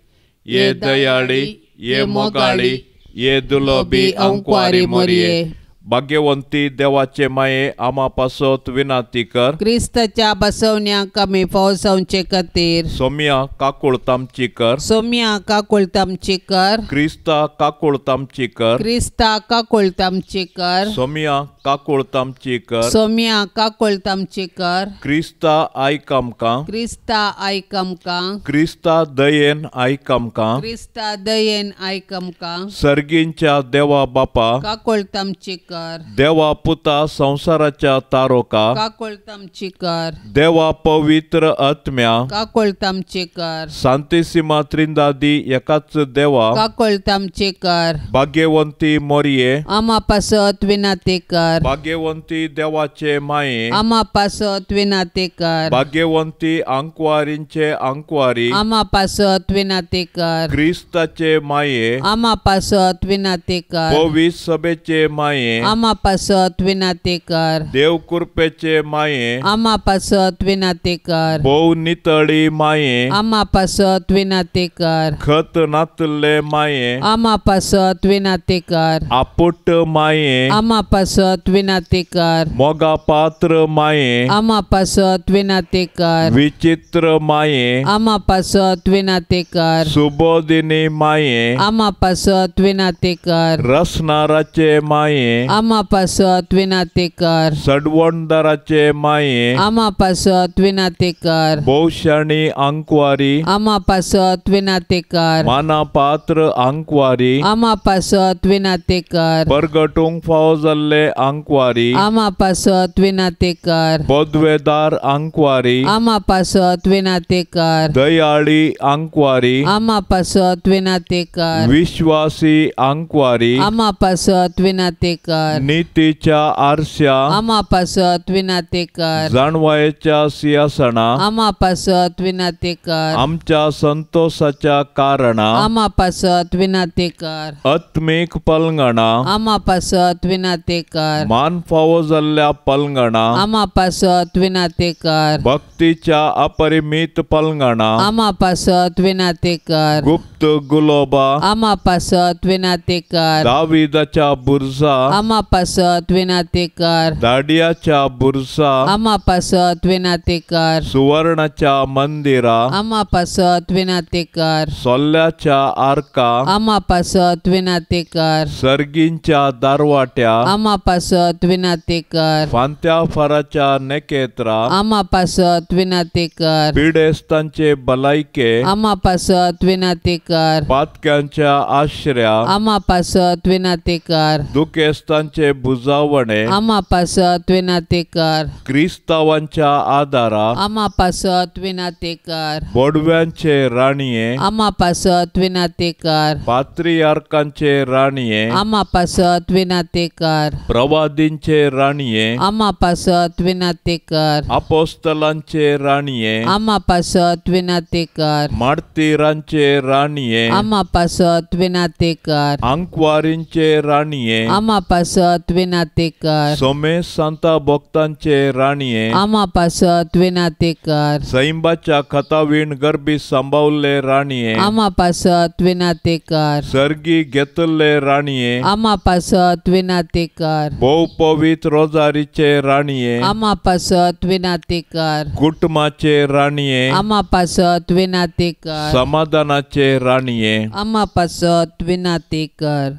S1: ये दयाळी, ये मोगाळी, ये दुलोबी अंकुआरी मरिये. भाग्यवंती देवाचे माये, आम्हा पासत विनाती कर,
S2: क्रिस्ताच्या बसवण्याक आमी फौसांचे खातीर.
S1: सोम्या काकुळतामची कर,
S2: सोम्या काकुळतामची कर,
S1: क्रिस्ता काकुळतामची कर,
S2: क्रिस्ता काकुळतामची कर,
S1: सोम्या काकुळतामची कर,
S2: सोम्या काकुळतामची कर.
S1: क्रिस्ता आयक आमकां,
S2: क्रिस्ता आयक आमकां,
S1: क्रिस्ता दयेन आयक आमकां,
S2: क्रिस्ता दयेन आयक आमकां.
S1: सर्गींच्या देवा बापा,
S2: काकुळतामची कर.
S1: देवा पुता संसाराच्या तारोका,
S2: काकुळतामची कर.
S1: देवा पवित्र आत्म्या,
S2: काकुळतामची कर.
S1: सांतिसिमा त्रिंदादी एकाच देवा,
S2: काकुळतामची कर.
S1: भाग्यवंती मरिये,
S2: आम्हा पासत विनाती कर.
S1: भाग्यवंती देवाचे माये,
S2: आम्हा पासत विनाती कर.
S1: भाग्यवंती अंकुआरींचे अंकुआरी,
S2: आम्हा पासत विनाती कर.
S1: क्रिस्ताचे माये,
S2: आम्हा पासत विनाती कर.
S1: पवित्र सभेचे माये,
S2: आम्हा पासत विनाती कर.
S1: देव कृपेचे माये,
S2: आम्हा पासत विनाती कर.
S1: भोव नितळी माये,
S2: आम्हा पासत विनाती कर.
S1: खत नातले माये,
S2: आम्हा पासत विनाती कर.
S1: आपुट माये,
S2: आम्हा पासत विनाती कर.
S1: मोगा पात्र माये,
S2: आम्हा पासत विनाती कर.
S1: विचित्र माये,
S2: आम्हा पासत विनाती कर.
S1: सुबोधिनी माये,
S2: आम्हा पासत विनाती कर.
S1: रसनाराचे माये,
S2: आम्हा पासत विनाती कर.
S1: सडवणदाराचे माये
S2: आम्हा पासत विनाती कर.
S1: भोवशाणी आंकवारी
S2: आम्हा पासत विनाती कर.
S1: मानापात्र आंकवारी
S2: आम्हा पासत विनाती कर.
S1: परगटूंक फावो जाल्ले आंकवारी
S2: आम्हा पासत विनाती कर.
S1: पदवेदार आंकवारी
S2: आम्हा पासत विनाती कर.
S1: दयाळी आंकवारी
S2: आम्हा पासत विनाती कर.
S1: विश्वासी आंकवारी
S2: आम्हा पासत विनाती कर.
S1: नीतीच्या आरशा
S2: आम्हा पासत विनाती कर.
S1: जाणवायेच्या सिंहासना
S2: आम्हा पासत विनाती कर.
S1: आमच्या संतोषाच्या कारणा
S2: आम्हा पासत विनाती कर.
S1: आत्मिक पलंगणा
S2: आम्हा पासत विनाती कर.
S1: मान फावो जाल्ल्या पलंगणा
S2: आम्हा पासत विनाती कर.
S1: भक्तीच्या अपरिमित पलंगणा
S2: आम्हा पासत विनाती कर.
S1: गुप्त गुलोबा
S2: आम्हा पासत विनाती कर.
S1: दाविदाच्या बुरसा
S2: आम्हा पासत विनाती कर.
S1: दाडियाच्या बुरसा
S2: आम्हा पासत विनाती कर.
S1: सुवर्णाच्या मंदिरा
S2: आम्हा पासत विनाती कर.
S1: सोल्ल्याच्या आर्का
S2: आम्हा पासत विनाती कर.
S1: सर्गींच्या दारवाट्या
S2: आम्हा पासत विनाती कर.
S1: फांत्या फराच्या नेकेत्रा
S2: आम्हा पासत विनाती कर.
S1: पिडेस्तांचे भलायके
S2: आम्हा पासत विनाती कर.
S1: पातक्यांच्या आश्रया
S2: आम्हा पासत विनाती कर.
S1: दुखेस्तांचे बुजावणे
S2: आम्हा पासत विनाती कर.
S1: क्रिस्तावांच्या आदारा
S2: आम्हा पासत विनाती कर.
S1: बोडव्यांचे राणीये
S2: आम्हा पासत विनाती कर.
S1: पात्रियार्कांचे राणीये
S2: आम्हा पासत विनाती कर.
S1: प्रवादींचे राणीये
S2: आम्हा पासत विनाती कर.
S1: अपोस्तलांचे राणीये
S2: आम्हा पासत विनाती कर.
S1: मार्तिरांचे राणीये
S2: आम्हा पासत विनाती कर.
S1: आंकवारींचे राणीये
S2: आम्हा पासत विनाती कर.
S1: सोमेश सांता भक्तांचे राणीये
S2: आम्हा पासत विनाती कर.
S1: सैंबाच्या खतावीण गरबी सांभाळले राणीये
S2: आम्हा पासत विनाती कर.
S1: सर्गी घेतले राणीये
S2: आम्हा पासत विनाती कर.
S1: भोव पवित्र रोजारीचे राणीये
S2: आम्हा पासत विनाती कर.
S1: कुटुंबाचे राणीये
S2: आम्हा पासत विनाती कर.
S1: समाधानाचे राणीये
S2: आम्हा पासत विनाती कर.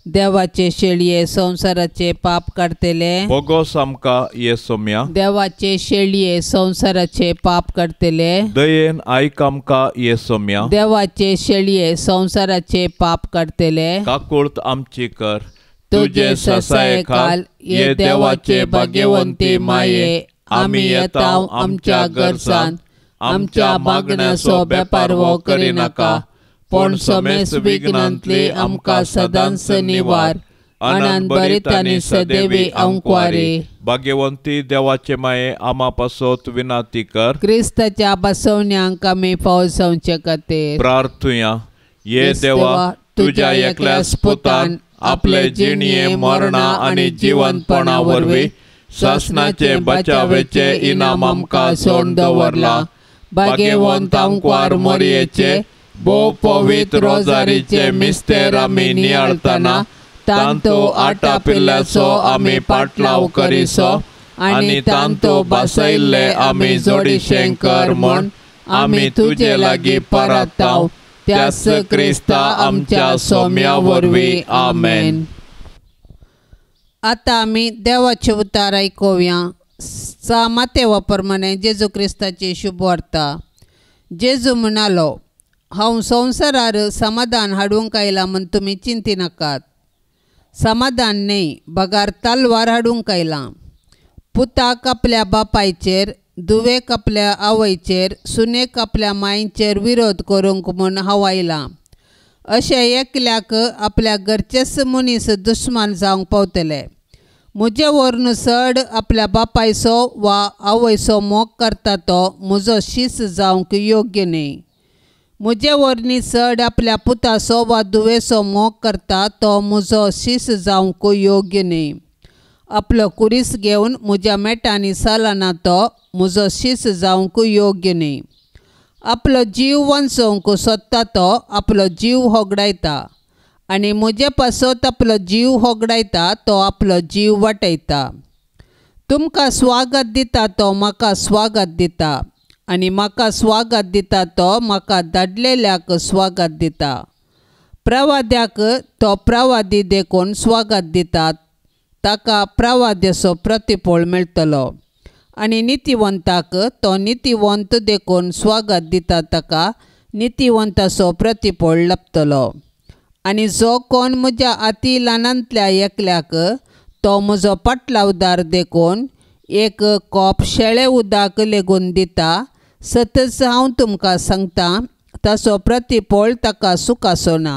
S2: देवाचे शेळये संसाराचे पाप काढतेले.
S1: भोगोस आमका येसोम्या
S2: देवाचे शेळये संसाराचे पाप काढतेले.
S1: दयेन आयक आमका येसोम्या
S2: देवाचे शेळये संसाराचे पाप काढतेले.
S1: काकुळत आमची कर
S2: तुझे ससाये काल ये देवाचे भाग्यवंती माये. आम्ही येताव आमच्या गरजान. आमच्या मागण्याचो बेपार वो करिनाका. पण समेस विघ्नांतली आमकां सदांच निवार. आनंद बरीत आनी सदैवी अंकवारी.
S1: भाग्यवंती देवाचे माये आमा पासत विनाती कर.
S2: क्रिस्ताच्या बसवण्यांक आमी पावसावचे खातीर
S1: प्रार्थुया. ये देवा तुझ्या एकल्याच पुतान आपले जिणये मरणा आणि जिवंतपणा वरवीं शासनाचे बचावेचे इनाम आमकां सोडून दवरला. भाग्यवंत अंकवार मोरयेचे भोव पवित्र रोजारीचे मिस्तेर आमी नियाळतना तांतो आटा पिल्ल्याचो आमी पाटलाव करिसो आनी तांतो बसयल्ले आमी जोडिशें कर म्हूण आमी तुजे लागीं परताव. त्याच क्रिस्ता आमच्या सोम्या वरवीं आमेन. आतां आमी देवाचे उतार आयकुया. मातेवा प्रमाणे जेजू क्रिस्ताची शुभ वार्ता. जेजू म्हणालो, हांव संवसारार समाधान हाडूंक आयला म्हूण तुमी चिंती नाकात. समाधान न्ही, बगार तलवार हाडूंक आयला. पुताक आपल्या बापायचेर, धुवेक आपल्या आवयचेर, सुनेक आपल्या मायचेर विरोध करूंक म्हूण हांव आयला. अशे एकल्याक आपल्या घरचेच मनीस दुश्मन जावंक पावतले. म्हजे वरन चड आपल्या बापायचो वा आवयचो मोग करता तो म्हजो शीस जावंक योग्य न्ही. म्हजे वरनी चड आपल्या पुताचो वा धुवेचो मोग करता तो म्हजो शीस जावंक योग्य न्ही. आपलो कुरीस घेवन म्हज्या मेटांनी चलना तो म्हजो शीस जावंक योग्य न्ही. आपलो जीव वांचोवंक सोदता तो आपलो जीव होगडायता. आनी म्हजे पासत आपलो जीव होगडायता तो आपलो जीव वाटयता. तुमकां स्वागत दिता तो म्हाका स्वागत दिता. आनी म्हाका स्वागत दिता तो म्हाका धाडलेल्याक स्वागत दिता. प्रवाद्याक तो प्रवादी देखून स्वागत दितात.
S2: ताका प्रवाद्यसो प्रतिफळ मेळटलो आनी नितीवंताक तो नितीवंत देखून स्वागत दिता ताका नितीवंताचो प्रतिफळ लभतलो। आनी जो कोण म्हज्या अती ल्हानांतल्या एकल्याक तो म्हजो पाटलावदार देखून एक कॉप शेळे उदक लेगून दिता, सतच हांव तुमकां सांगतां ताचो प्रतिफळ ताका सुखाचो ना।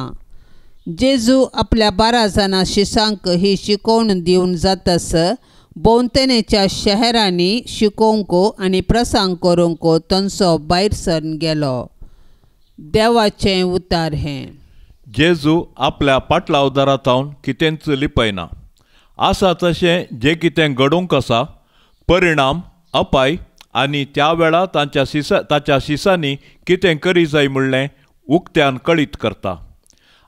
S2: जेजू आपल्या 12 जाणां शिसांक ही शिकोवण दिवन जातास भोंवतणेच्या शहरांनी शिकोवंक आनी प्रसंग करूंक तांचो भायर सरून गेलो। देवाचें उतार हें।
S1: जेजू आपल्या पाटलावदारांतावन कितेंच लिपयना। आसा तशें जें कितें घडूंक आसा परिणाम अपाय आनी त्या वेळा ताच्या शिसांनी कितें करी जाय म्हणलें उक्त्यान कळीत करता।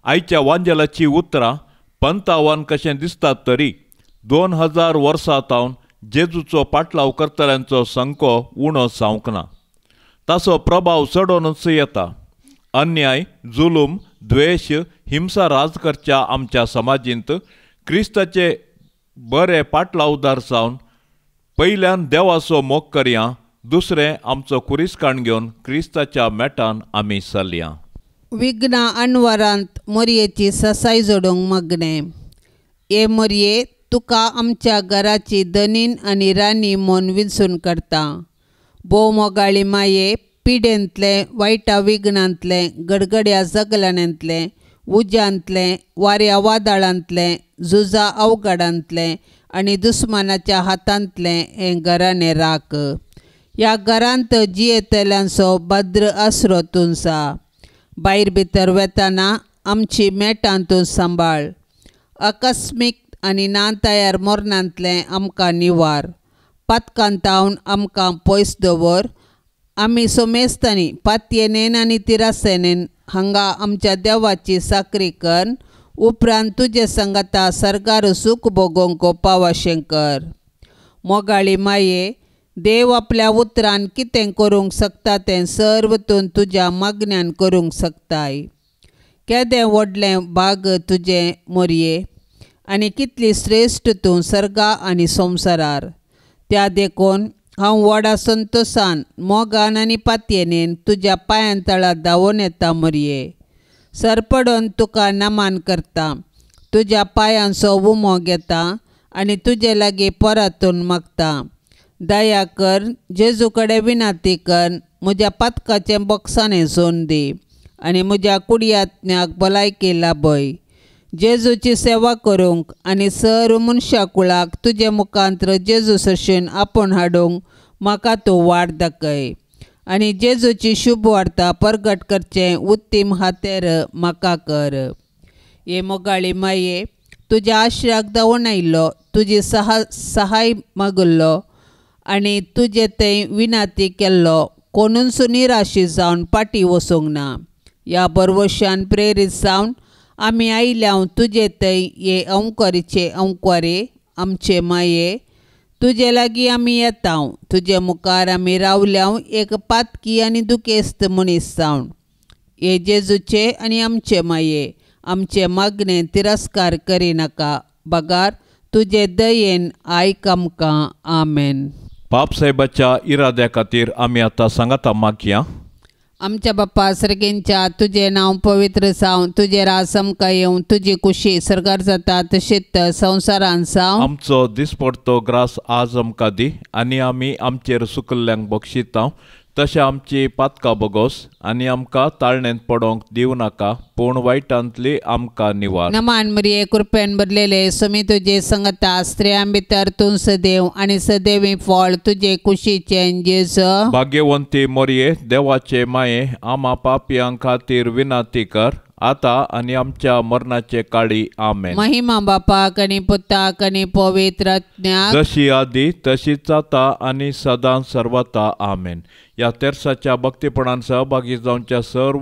S1: आयच्या वांजेलाची उतरां पंतावन कशें दिसतात तरी 2000 वर्सां तावन जेजूचो पाटलाव करतल्यांचो संको उणो जावंक ना। ताचो प्रभाव चडोनच येता। अन्याय, जुलूम, द्वेष, हिंसा राज करच्या आमच्या समाजींत क्रिस्ताचे बरे पाटलावदार जावन पयल्यान देवाचो मोग करया, दुसरें आमचो कुरिस्काण घेवन क्रिस्ताच्या मेटान आमी चलया।
S2: विघ्ना अनवरांत मोरयेची ससाय जोडूंक मागणे। ए मोरये, तुका आमच्या घराची धनीन आनी राणी म्हूण विंचून करता। भोव मोगाळी माये, पिडेंतले, वायटा विघ्नांतले, गडगड्या जगलांतले, उज्यांतले, वाऱ्या वादळांतले, झुजा अवघडांतले आनी दुस्मानाच्या हातांतले हें घराणें राख। ह्या घरांत जियेतल्यांचो भद्र आसरो तुंचा। भायर भितर वेताना आमची मेटां तूं सांबाळ। आकस्मीक आनी ना तयार मोरणांतले आमकां निवार। पातकांतावन आमकां पयस दवर। आमी सोमेस्तानी पातयेनेन आनी तिरासेनेन हांगा आमच्या देवाची साकरी कर। उपरांत तुजे संगता सरकार सूख भोगोवंक पावाशें कर। मोगाळी माये, देव आपल्या उतरान कितें करूंक शकता तें सर्व तूं तुज्या मागण्यान करूंक शकताय। केदें व्हडलें भाग तुजें मोरये, आनी कितली श्रेश्ठ तूं सर्गा आनी संवसारार। त्या देखून हांव व्हडा संतोशान, मोगान आनी पातयेनेन तुज्या पांयां तळा धांवून येता मोरये। सरपडोन तुका नमान करता, तुज्या पांयांचो उमो घेता आनी तुजे लागीं परतून मागता। दया कर, जेजू कडेन विनंती कर, म्हज्या पातकाचें बॉक्साणें जोन दी आनी म्हज्या कुडयात्म्याक भलायकी लाभय। जेजूची सेवा करूंक आनी सर मनशा कुळाक तुजे मुखांत्र जेजू सशीन आपूण हाडूंक म्हाका तूं वाट दाखय आनी जेजूची शुभ वार्ता प्रगट करचें उत्तीम हातेर म्हाका कर। हे मोगाळी माये, तुज्या आश्र्याक धांवून आयिल्लो, तुजी सहाय मागुल्लो आनी तुजे थंय विनंती केल्लो कोणूच निराशी जावन फाटीं वचूंक ना। ह्या बरवशान प्रेरीत जावन आमी आयल्याव तुजे थंय हे अंकुरीचे अंकुरे आमचे माये। तुजे लागीं आमी येताव, तुजे मुखार आमी रावल्याव एक पातकी आनी दुखेस्त मनीस जावन। हे जेजूचे आनी आमचे माये, आमचे मागणें तिरस्कार करिनाका। बगार तुजे दयेन आयक आमकां। आमेन।
S1: पाप साहेबाच्या इराद्या खातीर आमी आतां सांगाता मागया।
S2: आमच्या बाप्पा सर्गेंच्या, तुझे नाव पवित्र जावं, तुझे राज आमकां येवं, तुजी कुशी सर्गार जाता तशीच संवसारान जावं।
S1: आमचो दिसपडतो ग्रास आज आमकां दी आनी आमी आमचेर सुकल्ल्यांक बक्षितांव, तशें आमची पातकां बोगोस आनी आमकां ताळणेंत पडोवंक दिवं नाका, पूण वायटांतली आमकां निवार।
S2: नमान मरिये, कृपेन भरलेले सुमी तुजे संगता, स्त्रियां भितर तूं सदैव आनी सदैवी फळ तुजे कुशीचें जेजू।
S1: भाग्यवंती मोरये, देवाचे माये, आमा पापयां खातीर विनंती कर, आता आनी आमच्या मरणाचे काळी। आमेन।
S2: महिमा बापाक आनी पुताक आनी पवित्र आत्म्याक,
S1: जशी आदी तशीच आता आनी सदां सर्वता। आमेन। या तेर्साच्या भक्तीपणान सहभागी जावच्या सर्व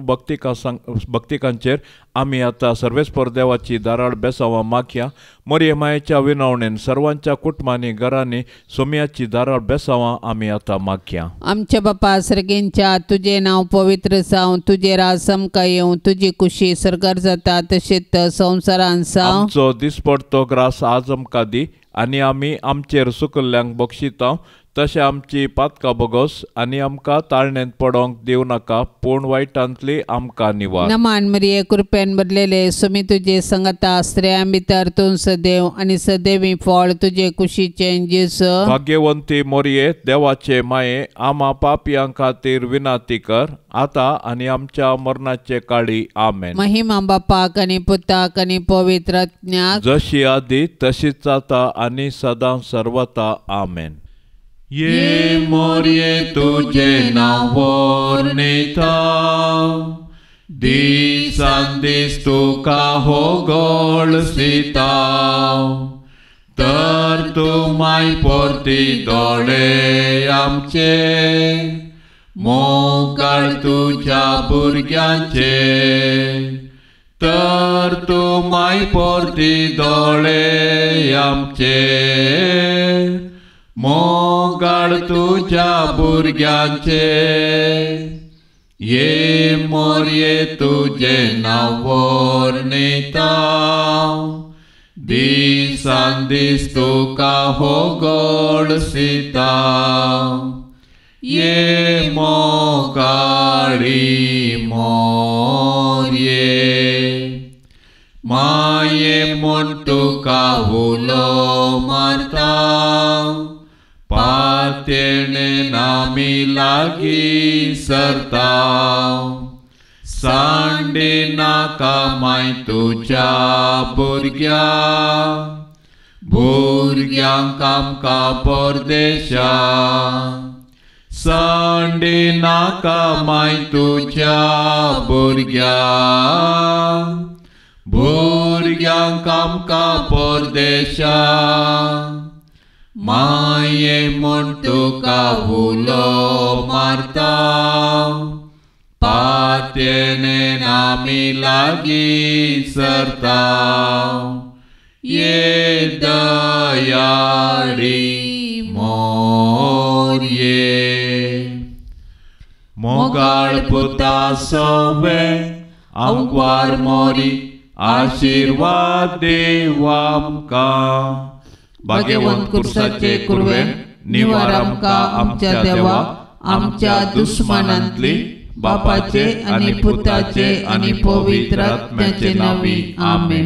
S1: भक्तिकांचेर आमी आता सर्वेस्पर देवाची दाराळ बेसावां मागया. मोरये मायेच्या विनवणेन सर्वांच्या कुटुंबांनी घरांनी सोम्याची दाराळ बेसावां आमी आता मागया.
S2: आमच्या बापा सर्गेंच्या तुझे नाव पवित्र जावं, तुझे राज समका येवं, तुझी खुशी सरकार जाता तशेंच संवसारान जावं.
S1: आमचो दिसपडतो ग्रास आज आमकां दी आनी आमी आमचेर सुकल्ल्यांक बक्षिता. तशें आमची पातकां बगोस आनी आमकां ताळणेंत पडोंक दिवं नाका, पूण वायटांतली आमकां निवार.
S2: नमान मरिये कृपेन भरलेले सुमी तुजे संगता, स्त्रियां भितर तूं सदैव आनी सदैवी फळ तुजे कुशीचे जेजू.
S1: भाग्यवंती मोरये देवाचे माये, आमा पापियां खातीर विनाती कर, आता आनी आमच्या मरणाचे काळी. आमेन.
S2: महिमा बापाक आनी पुताक आनी पवित्र आत्म्याक,
S1: जशी आदी तशीच आता आनी सदां सर्वता. आमेन.
S3: ये मोरये तुझे नाव वर्णिता, दिसान दीस तुका होगळसिता. तर तूं माय परती दोळे आमचे, मोगाळ तुझ्या भुरग्यांचे. तर तूं माय परती दोळे आमचे, मोगाळ तुझ्या भुरग्यांचे. ये मोरये तुझे नाव वर्णिता, दिसान दीस तुका होगळसिता. ये मोगाळी मोरये, माये म्हूण तुका उलो मारता. पातेणे आमी लागीं सरता. सांडे नाका माय तुझ्या भुरग्यांक आमकां परदेशा. सांडे नाका माय तुझ्या भुरग्यांक आमकां परदेशा. माये म्हूण तुका उलो मारता. पातेणे आमी लागीं सरता. ये दयाळी मोरये, मोगाळ पुता सवे आमकां मोरी, आशिर्वाद देव आमकां.
S2: भाग्यवंत कुर्साचे कुरवेन निवार आमकां आमच्या देवा, आमच्या दुस्मनांतली बापाचे आनी पुताचे आनी पवित्र आत्म्याचे नावी. आमेन.